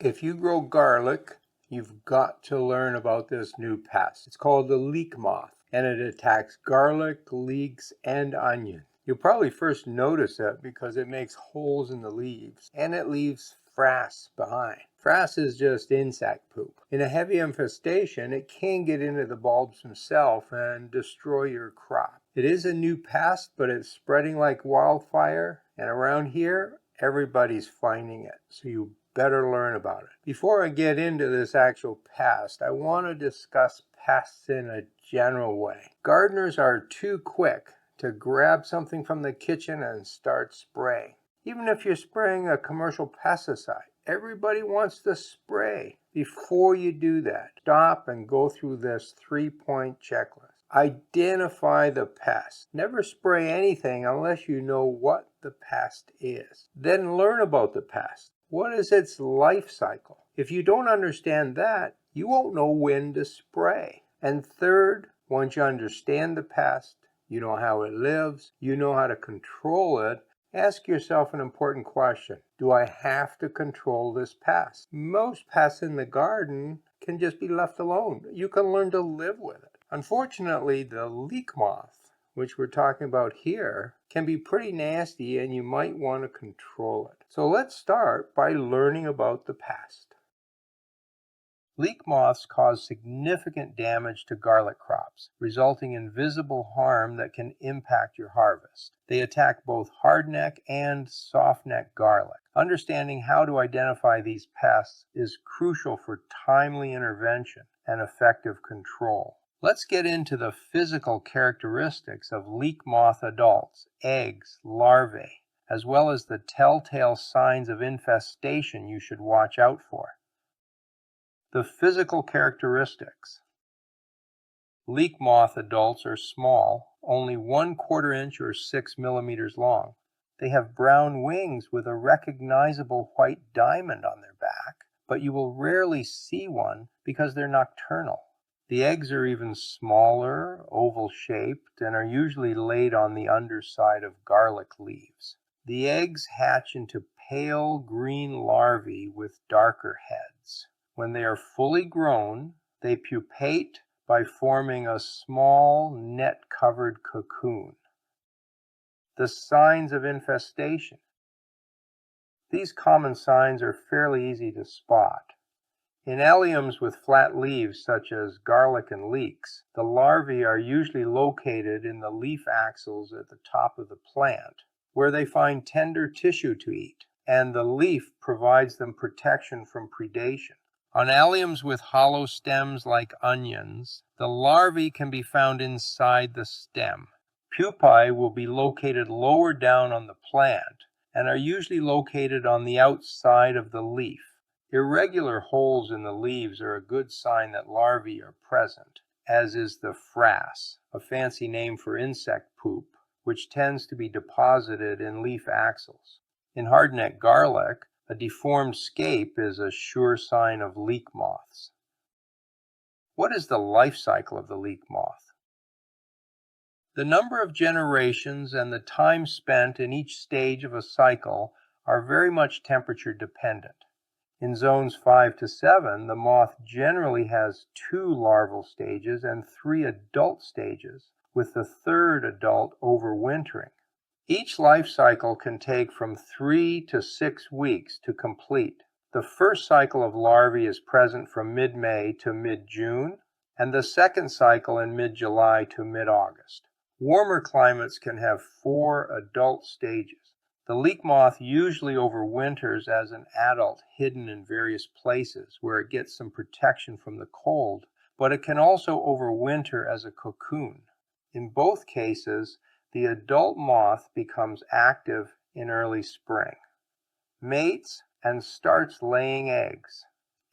If you grow garlic, you've got to learn about this new pest. It's called the leek moth, and it attacks garlic, leeks, and onion. You'll probably first notice it because it makes holes in the leaves, and it leaves frass behind. Frass is just insect poop. In a heavy infestation, it can get into the bulbs themselves and destroy your crop. It is a new pest, but it's spreading like wildfire, and around here, everybody's finding it, so you better learn about it. Before I get into this actual pest, I want to discuss pests in a general way. Gardeners are too quick to grab something from the kitchen and start spraying. Even if you're spraying a commercial pesticide, everybody wants to spray. Before you do that, stop and go through this 3-point checklist. Identify the pest. Never spray anything unless you know what the pest is. Then learn about the pest. What is its life cycle? If you don't understand that, you won't know when to spray. And third, once you understand the pest, you know how it lives, you know how to control it, ask yourself an important question. Do I have to control this pest? Most pests in the garden can just be left alone. You can learn to live with it. Unfortunately, the leek moth, which we're talking about here, can be pretty nasty and you might want to control it. So let's start by learning about the pest. Leek moths cause significant damage to garlic crops, resulting in visible harm that can impact your harvest. They attack both hardneck and softneck garlic. Understanding how to identify these pests is crucial for timely intervention and effective control. Let's get into the physical characteristics of leek moth adults, eggs, larvae, as well as the telltale signs of infestation you should watch out for. The physical characteristics. Leek moth adults are small, only 1/4 inch or 6 millimeters long. They have brown wings with a recognizable white diamond on their back, but you will rarely see one because they're nocturnal. The eggs are even smaller, oval-shaped, and are usually laid on the underside of garlic leaves. The eggs hatch into pale green larvae with darker heads. When they are fully grown, they pupate by forming a small, net-covered cocoon. The signs of infestation. These common signs are fairly easy to spot. In alliums with flat leaves, such as garlic and leeks, the larvae are usually located in the leaf axils at the top of the plant, where they find tender tissue to eat, and the leaf provides them protection from predation. On alliums with hollow stems like onions, the larvae can be found inside the stem. Pupae will be located lower down on the plant and are usually located on the outside of the leaf. Irregular holes in the leaves are a good sign that larvae are present, as is the frass, a fancy name for insect poop, which tends to be deposited in leaf axils. In hardneck garlic, a deformed scape is a sure sign of leek moths. What is the life cycle of the leek moth? The number of generations and the time spent in each stage of a cycle are very much temperature dependent. In zones 5 to 7, the moth generally has 2 larval stages and 3 adult stages, with the 3rd adult overwintering. Each life cycle can take from 3 to 6 weeks to complete. The first cycle of larvae is present from mid-May to mid-June, and the second cycle in mid-July to mid-August. Warmer climates can have 4 adult stages. The leek moth usually overwinters as an adult, hidden in various places where it gets some protection from the cold, but it can also overwinter as a cocoon. In both cases, the adult moth becomes active in early spring, mates, and starts laying eggs.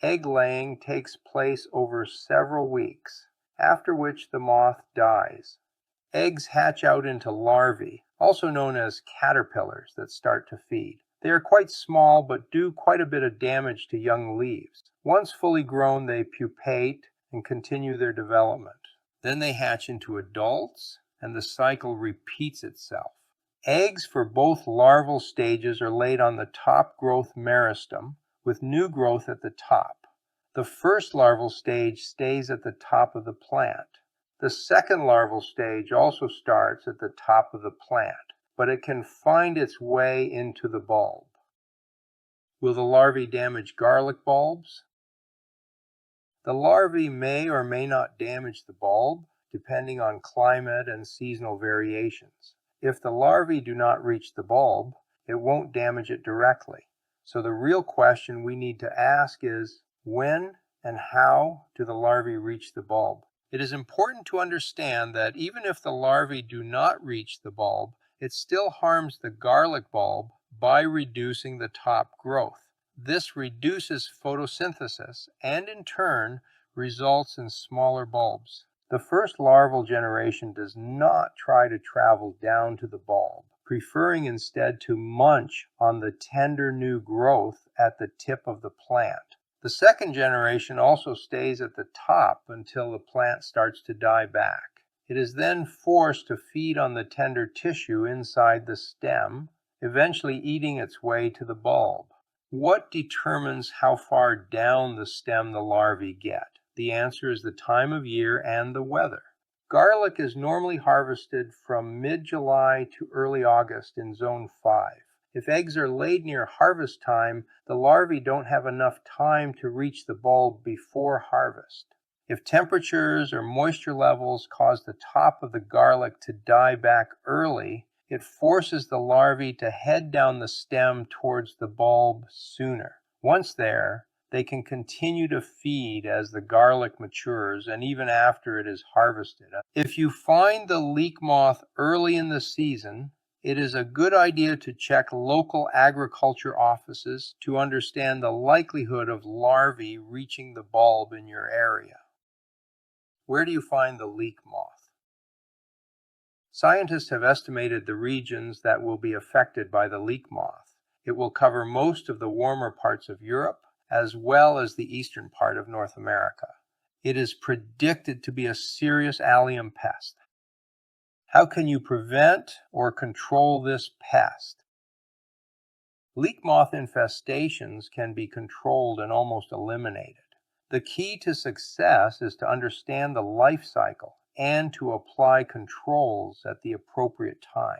Egg laying takes place over several weeks, after which the moth dies. Eggs hatch out into larvae, also known as caterpillars, that start to feed. They are quite small but do quite a bit of damage to young leaves. Once fully grown, they pupate and continue their development. Then they hatch into adults, and the cycle repeats itself. Eggs for both larval stages are laid on the top growth meristem, with new growth at the top. The first larval stage stays at the top of the plant. The second larval stage also starts at the top of the plant, but it can find its way into the bulb. Will the larvae damage garlic bulbs? The larvae may or may not damage the bulb, depending on climate and seasonal variations. If the larvae do not reach the bulb, it won't damage it directly. So the real question we need to ask is, when and how do the larvae reach the bulb? It is important to understand that even if the larvae do not reach the bulb, it still harms the garlic bulb by reducing the top growth. This reduces photosynthesis and in turn results in smaller bulbs. The first larval generation does not try to travel down to the bulb, preferring instead to munch on the tender new growth at the tip of the plant. The second generation also stays at the top until the plant starts to die back. It is then forced to feed on the tender tissue inside the stem, eventually eating its way to the bulb. What determines how far down the stem the larvae get? The answer is the time of year and the weather. Garlic is normally harvested from mid-July to early August in Zone 5. If eggs are laid near harvest time, the larvae don't have enough time to reach the bulb before harvest. If temperatures or moisture levels cause the top of the garlic to die back early, it forces the larvae to head down the stem towards the bulb sooner. Once there, they can continue to feed as the garlic matures and even after it is harvested. If you find the leek moth early in the season, it is a good idea to check local agriculture offices to understand the likelihood of larvae reaching the bulb in your area. Where do you find the leek moth? Scientists have estimated the regions that will be affected by the leek moth. It will cover most of the warmer parts of Europe, as well as the eastern part of North America. It is predicted to be a serious allium pest. How can you prevent or control this pest? Leek moth infestations can be controlled and almost eliminated. The key to success is to understand the life cycle and to apply controls at the appropriate time.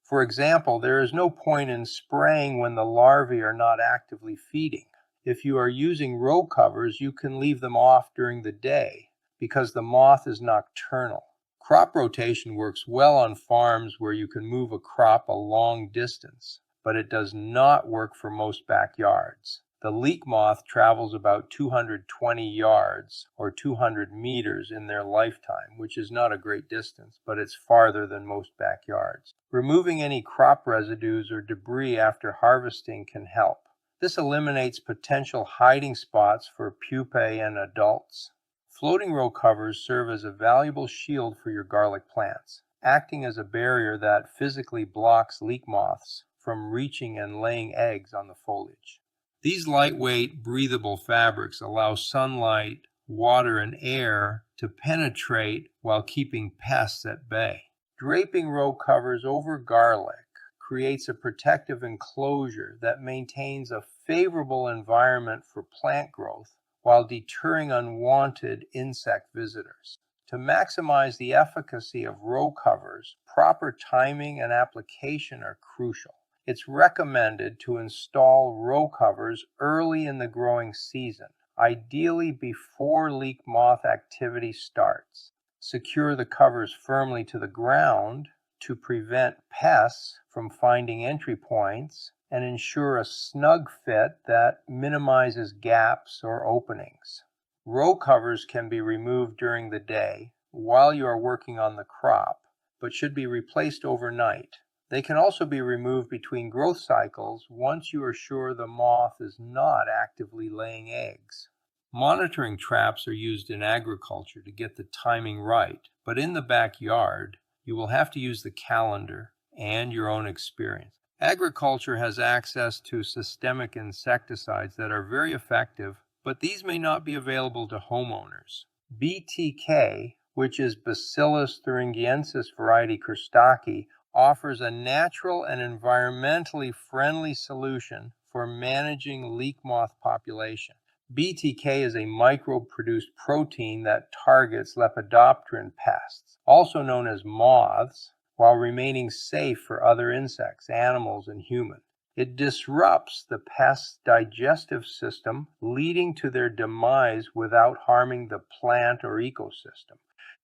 For example, there is no point in spraying when the larvae are not actively feeding. If you are using row covers, you can leave them off during the day because the moth is nocturnal. Crop rotation works well on farms where you can move a crop a long distance, but it does not work for most backyards. The leek moth travels about 220 yards or 200 meters in their lifetime, which is not a great distance, but it's farther than most backyards. Removing any crop residues or debris after harvesting can help. This eliminates potential hiding spots for pupae and adults. Floating row covers serve as a valuable shield for your garlic plants, acting as a barrier that physically blocks leek moths from reaching and laying eggs on the foliage. These lightweight, breathable fabrics allow sunlight, water, and air to penetrate while keeping pests at bay. Draping row covers over garlic creates a protective enclosure that maintains a favorable environment for plant growth while deterring unwanted insect visitors. To maximize the efficacy of row covers, proper timing and application are crucial. It's recommended to install row covers early in the growing season, ideally before leek moth activity starts. Secure the covers firmly to the ground to prevent pests from finding entry points and ensure a snug fit that minimizes gaps or openings. Row covers can be removed during the day while you are working on the crop, but should be replaced overnight. They can also be removed between growth cycles once you are sure the moth is not actively laying eggs. Monitoring traps are used in agriculture to get the timing right, but in the backyard, you will have to use the calendar and your own experience. Agriculture has access to systemic insecticides that are very effective, but these may not be available to homeowners. BTK, which is Bacillus thuringiensis variety Kerstaki, offers a natural and environmentally friendly solution for managing leek moth population. BTK is a microbe-produced protein that targets lepidopteran pests, also known as moths, while remaining safe for other insects, animals, and humans. It disrupts the pest's digestive system, leading to their demise without harming the plant or ecosystem.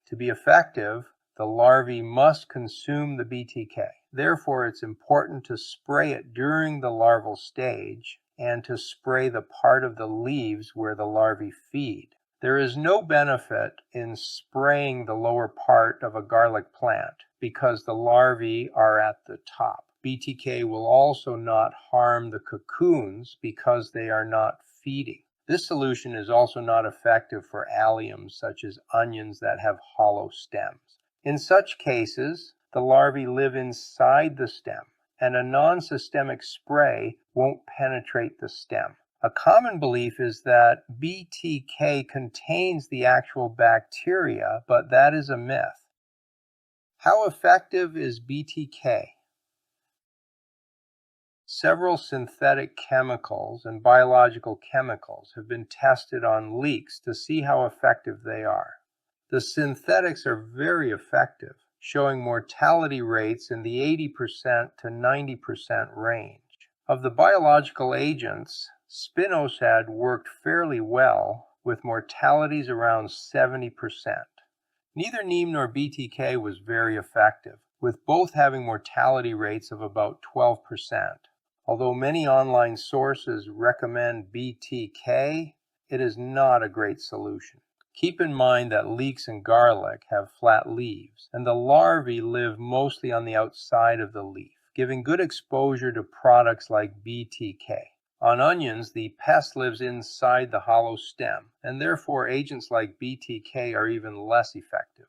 To be effective, the larvae must consume the BTK. Therefore, it's important to spray it during the larval stage and to spray the part of the leaves where the larvae feed. There is no benefit in spraying the lower part of a garlic plant because the larvae are at the top. BTK will also not harm the cocoons because they are not feeding. This solution is also not effective for alliums such as onions that have hollow stems. In such cases, the larvae live inside the stem, and a non-systemic spray won't penetrate the stem. A common belief is that BTK contains the actual bacteria, but that is a myth. How effective is BTK? Several synthetic chemicals and biological chemicals have been tested on leeks to see how effective they are. The synthetics are very effective, showing mortality rates in the 80% to 90% range. Of the biological agents, spinosad worked fairly well, with mortalities around 70%. Neither neem nor BTK was very effective, with both having mortality rates of about 12%. Although many online sources recommend BTK, it is not a great solution. Keep in mind that leeks and garlic have flat leaves, and the larvae live mostly on the outside of the leaf, giving good exposure to products like BTK. On onions, the pest lives inside the hollow stem, and therefore agents like BTK are even less effective.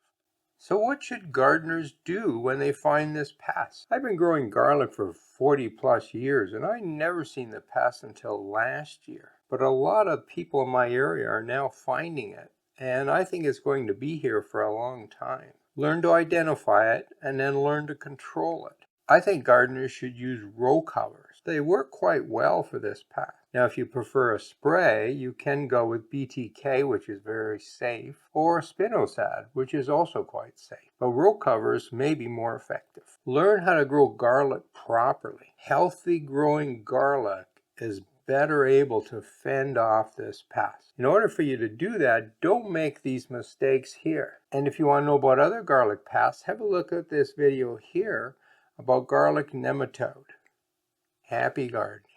So what should gardeners do when they find this pest? I've been growing garlic for 40 plus years, and I never seen the pest until last year. But a lot of people in my area are now finding it, and I think it's going to be here for a long time. Learn to identify it, and then learn to control it. I think gardeners should use row covers. They work quite well for this pest. Now, if you prefer a spray, you can go with BTK, which is very safe, or spinosad, which is also quite safe. But row covers may be more effective. Learn how to grow garlic properly. Healthy growing garlic is better able to fend off this pest. In order for you to do that, don't make these mistakes here. And if you want to know about other garlic pests, have a look at this video here about garlic nematode. Happy gardening.